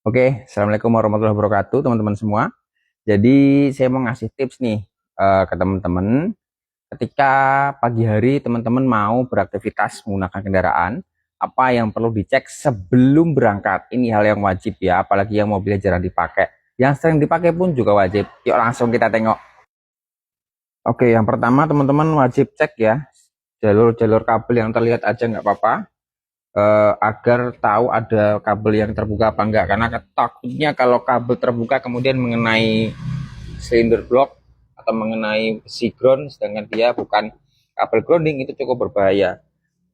Oke, Assalamualaikum warahmatullahi wabarakatuh, teman-teman semua. Jadi, saya mau ngasih tips nih ke teman-teman. Ketika pagi hari teman-teman mau beraktivitas menggunakan kendaraan, apa yang perlu dicek sebelum berangkat? Ini hal yang wajib ya, apalagi yang mobilnya jarang dipakai. Yang sering dipakai pun juga wajib. Yuk langsung kita tengok. Oke, yang pertama teman-teman wajib cek ya, jalur-jalur kabel yang terlihat aja nggak apa-apa. Agar tahu ada kabel yang terbuka apa enggak, karena takutnya kalau kabel terbuka kemudian mengenai silinder blok atau mengenai besi ground sedangkan dia bukan kabel grounding, itu cukup berbahaya.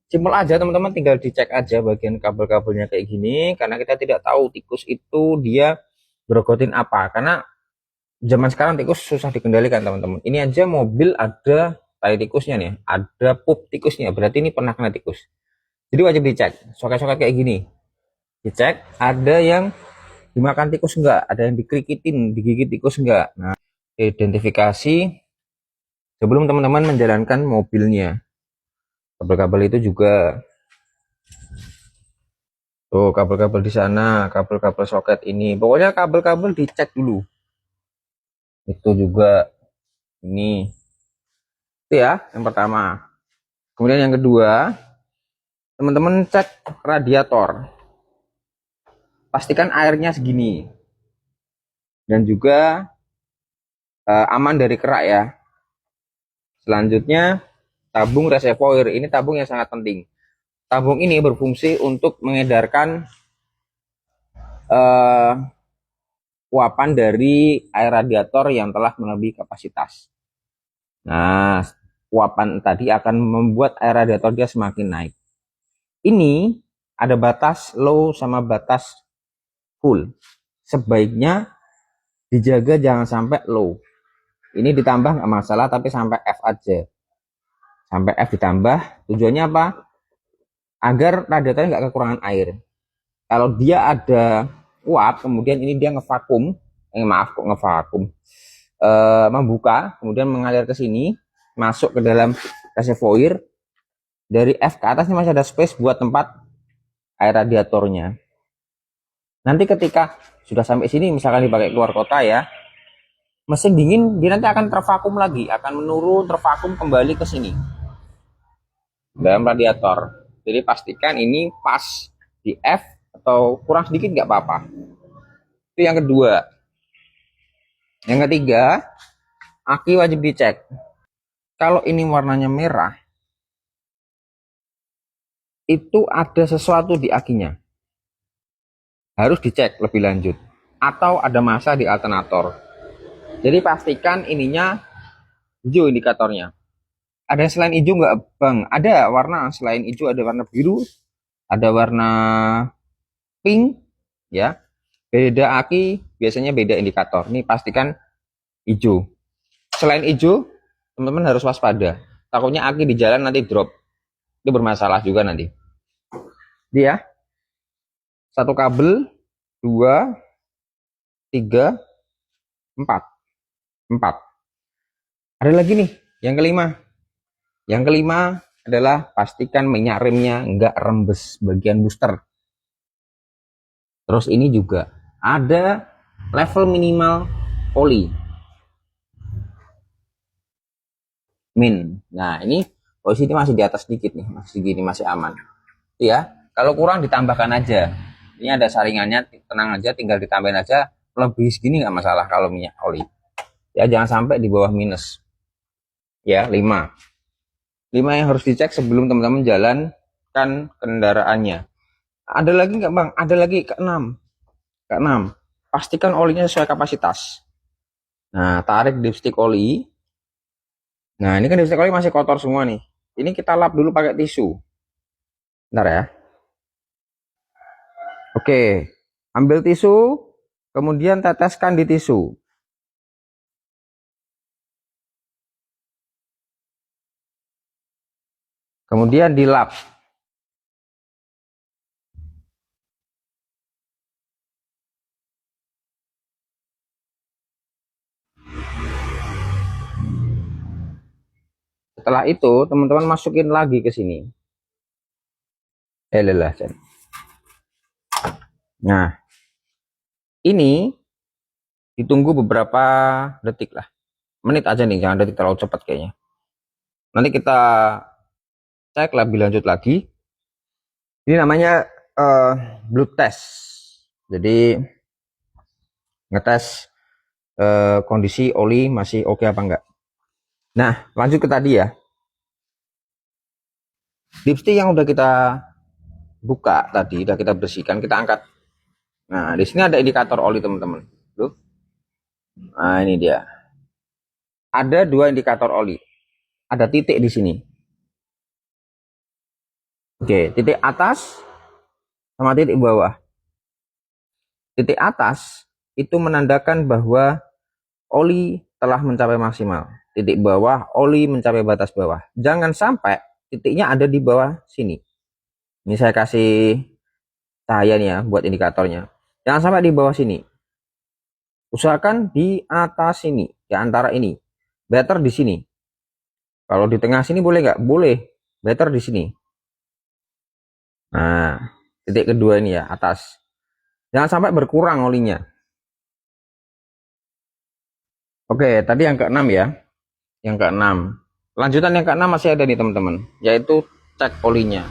Simpel aja teman-teman, tinggal dicek aja bagian kabel-kabelnya kayak gini, karena kita tidak tahu tikus itu dia berogotin apa, karena zaman sekarang tikus susah dikendalikan teman-teman. Ini aja mobil ada tai tikusnya nih, ada pup tikusnya, berarti ini pernah kena tikus. Jadi wajib dicek, soket-soket kayak gini dicek, ada yang dimakan tikus enggak, ada yang dikrikitin, digigit tikus enggak. Nah, identifikasi sebelum teman-teman menjalankan mobilnya. Kabel-kabel itu juga tuh, kabel-kabel di sana, kabel-kabel soket ini, pokoknya kabel-kabel dicek dulu. Itu juga ini, itu ya yang pertama. Kemudian yang kedua, teman-teman cek radiator, pastikan airnya segini dan juga aman dari kerak ya. Selanjutnya, tabung reservoir. Ini tabung yang sangat penting. Tabung ini berfungsi untuk mengedarkan uapan dari air radiator yang telah melebihi kapasitas. Nah, uapan tadi akan membuat air radiator dia semakin naik. Ini ada batas low sama batas full. Sebaiknya dijaga jangan sampai low. Ini ditambah nggak masalah, tapi sampai F aja. Sampai F ditambah, tujuannya apa? Agar radiatornya nggak kekurangan air. Kalau dia ada uap, kemudian ini dia ngevakum, maaf kok ngevakum, membuka, kemudian mengalir ke sini, masuk ke dalam reservoir. Dari F ke atas ini masih ada space buat tempat air radiatornya. Nanti ketika sudah sampai sini, misalkan dipakai keluar kota ya, mesin dingin dia nanti akan tervakum lagi, akan menurun tervakum kembali ke sini dalam radiator. Jadi pastikan ini pas di F atau kurang sedikit nggak apa-apa. Itu yang kedua. Yang ketiga, aki wajib dicek. Kalau ini warnanya merah, itu ada sesuatu di akinya. Harus dicek lebih lanjut. Atau ada masa di alternator. Jadi pastikan ininya hijau indikatornya. Ada yang selain hijau nggak bang? Ada warna selain hijau, ada warna biru, ada warna pink, ya. Beda aki biasanya beda indikator. Ini pastikan hijau. Selain hijau, teman-teman harus waspada. Takutnya aki di jalan nanti drop. Itu bermasalah juga nanti. Dia satu kabel, dua, tiga, empat. Ada lagi nih, yang kelima. Yang kelima adalah pastikan minyak remnya nggak rembes bagian booster. Terus ini juga ada level minimal oli. Nah ini posisi masih di atas sedikit nih, masih segini, masih aman. Ya, kalau kurang ditambahkan aja. Ini ada saringannya, tenang aja, tinggal ditambahin aja. Lebih segini nggak masalah kalau minyak oli. Ya jangan sampai di bawah minus. Ya 5 yang harus dicek sebelum teman-teman jalankan kendaraannya. Ada lagi nggak bang? Ada lagi keenam. Pastikan olinya sesuai kapasitas. Nah, tarik dipstick oli. Nah, ini kan dipstick oli masih kotor semua nih. Ini kita lap dulu pakai tisu. Bentar ya. Oke, ambil tisu, kemudian teteskan di tisu. Kemudian dilap. Setelah itu, teman-teman masukin lagi ke sini. Lelah. Nah, Ini ditunggu beberapa detik lah, menit aja nih, jangan detik terlalu cepat kayaknya. Nanti kita cek lebih lanjut lagi. Ini namanya blood test. Jadi ngetes kondisi oli masih oke apa enggak. Nah, lanjut ke tadi ya. Lipstick yang udah kita buka tadi, udah kita bersihkan, kita angkat. Nah, di sini ada indikator oli, teman-teman. Tuh. Nah, ini dia. Ada dua indikator oli. Ada titik di sini. Oke, titik atas sama titik bawah. Titik atas itu menandakan bahwa oli telah mencapai maksimal. Titik bawah, oli mencapai batas bawah. Jangan sampai titiknya ada di bawah sini. Ini saya kasih cahaya nih ya buat indikatornya. Jangan sampai di bawah sini. Usahakan di atas sini, di antara ini. Better di sini. Kalau di tengah sini boleh nggak? Boleh. Better di sini. Nah, titik kedua ini ya, atas. Jangan sampai berkurang olinya. Oke, tadi yang keenam ya. Yang keenam. Lanjutan yang keenam masih ada nih teman-teman, yaitu cek olinya.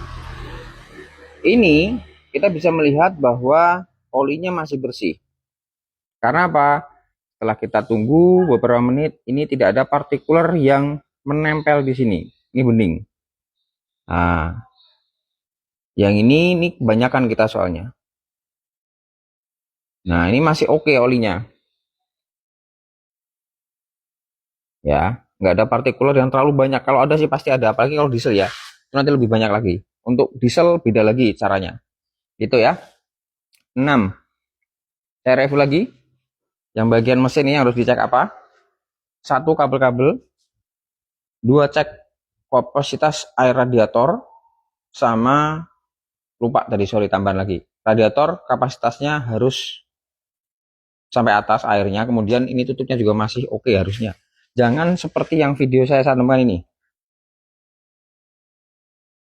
Ini kita bisa melihat bahwa olinya masih bersih. Karena apa? Setelah kita tunggu beberapa menit, ini tidak ada partikuler yang menempel di sini. Ini bening. Nah, yang ini kebanyakan kita soalnya. Nah, ini masih oke olinya. Ya, nggak ada partikuler yang terlalu banyak. Kalau ada sih pasti ada, apalagi kalau diesel ya. Itu nanti lebih banyak lagi. Untuk diesel beda lagi caranya. Gitu ya. 6. Saya review lagi. Yang bagian mesin ini harus dicek apa? 1. Kabel-kabel. 2. Cek kapasitas air radiator. Sama, lupa tadi, sorry, tambahan lagi. Radiator kapasitasnya harus sampai atas airnya. Kemudian ini tutupnya juga masih oke harusnya. Jangan seperti yang video saya sampaikan ini.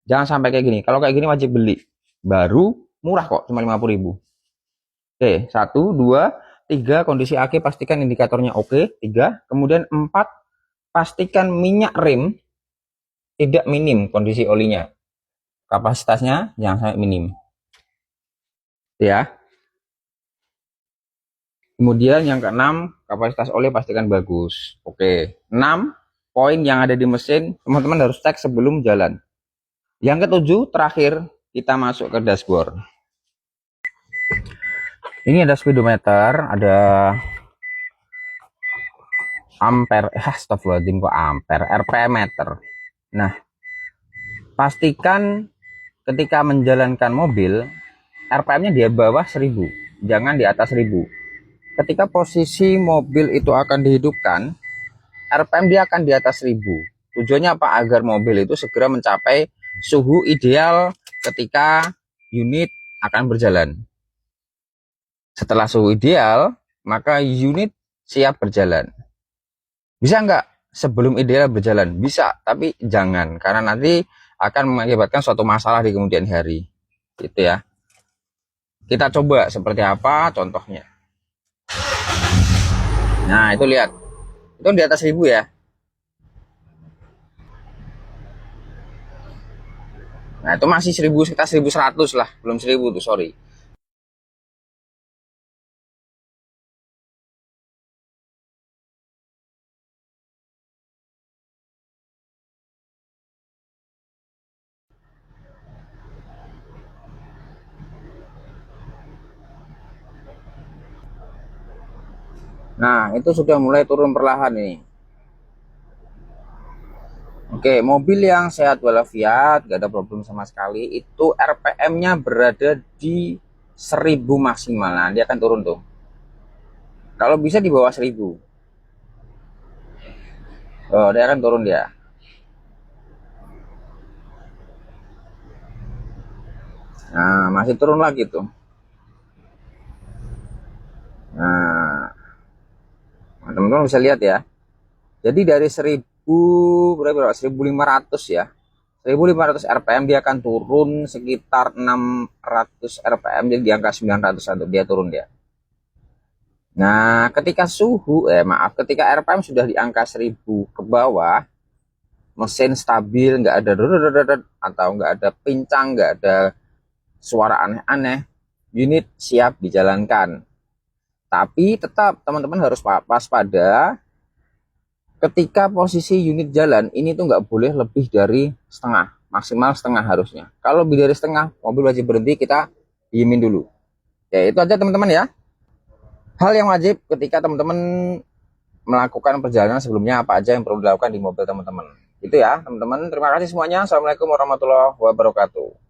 Jangan sampai kayak gini. Kalau kayak gini wajib beli. Baru murah kok, cuma 50.000. Oke, 1, 2, 3, kondisi aki pastikan indikatornya oke. 3, kemudian 4, pastikan minyak rem tidak minim kondisi olinya. Kapasitasnya jangan sampai minim. Ya. Kemudian yang keenam, kapasitas oli pastikan bagus. Oke, 6 poin yang ada di mesin, teman-teman harus cek sebelum jalan. Yang ketujuh, terakhir, kita masuk ke dashboard. Ini ada speedometer, ada ampere, astagfirullahaladzim kok ampere, RPM meter. Nah, pastikan ketika menjalankan mobil, RPM-nya di bawah 1000, jangan di atas 1000. Ketika posisi mobil itu akan dihidupkan, RPM dia akan di atas 1000. Tujuannya apa? Agar mobil itu segera mencapai suhu ideal ketika unit akan berjalan. Setelah suhu ideal, maka unit siap berjalan. Bisa nggak sebelum ideal berjalan? Bisa, tapi jangan. Karena nanti akan mengakibatkan suatu masalah di kemudian hari. Gitu ya. Kita coba seperti apa contohnya. Nah, itu lihat. Itu di atas 1000 ya. Nah, itu masih 1000, sekitar 1100 lah. Belum 1000 tuh, sorry. Nah, itu sudah mulai turun perlahan nih. Oke, mobil yang sehat walafiat, gak ada problem sama sekali. Itu RPM-nya berada di 1000 maksimal. Nah, dia akan turun tuh. Kalau bisa di bawah 1000. Oh, dia akan turun dia. Nah, masih turun lagi tuh. Nah, teman-teman bisa lihat ya. Jadi dari 1000 berapa? 1500 ya. 1500 RPM dia akan turun sekitar 600 RPM, jadi di angka 900 dia turun dia. Nah, ketika ketika RPM sudah di angka 1000 ke bawah, mesin stabil, nggak ada atau nggak ada pincang, nggak ada suara aneh-aneh, unit siap dijalankan. Tapi tetap teman-teman harus waspada ketika posisi unit jalan ini tuh nggak boleh lebih dari setengah, maksimal setengah harusnya. Kalau lebih dari setengah, mobil wajib berhenti, kita diemin dulu. Ya itu aja teman-teman ya. Hal yang wajib ketika teman-teman melakukan perjalanan sebelumnya, apa aja yang perlu dilakukan di mobil teman-teman. Itu ya teman-teman. Terima kasih semuanya. Assalamualaikum warahmatullahi wabarakatuh.